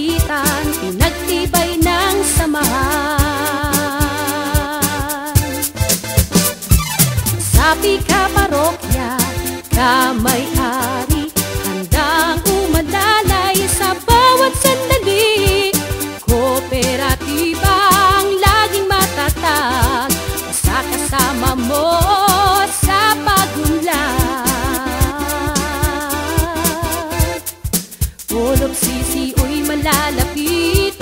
kagipitan, pinagtibay ng samahan. Sa pika-parokya, kamay-ari, handang umalalay sa bawat sandali. Kooperatibang laging matatag, basta kasama mo sa pagunlad. Pulog sisi'y malalapitan,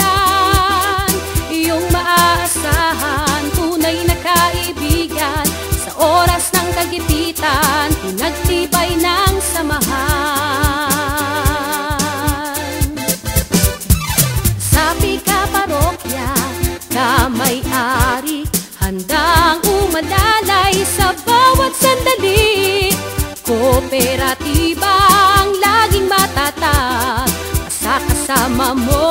iyong maaasahan, tunay na kaibigan. Sa oras ng kagipitan, pinagtibay ng samahan. Sa pika-parokya, kamay-ari, handang umalalay sa bawat sandali. Kooperatibang laging matatag, basta kasama mo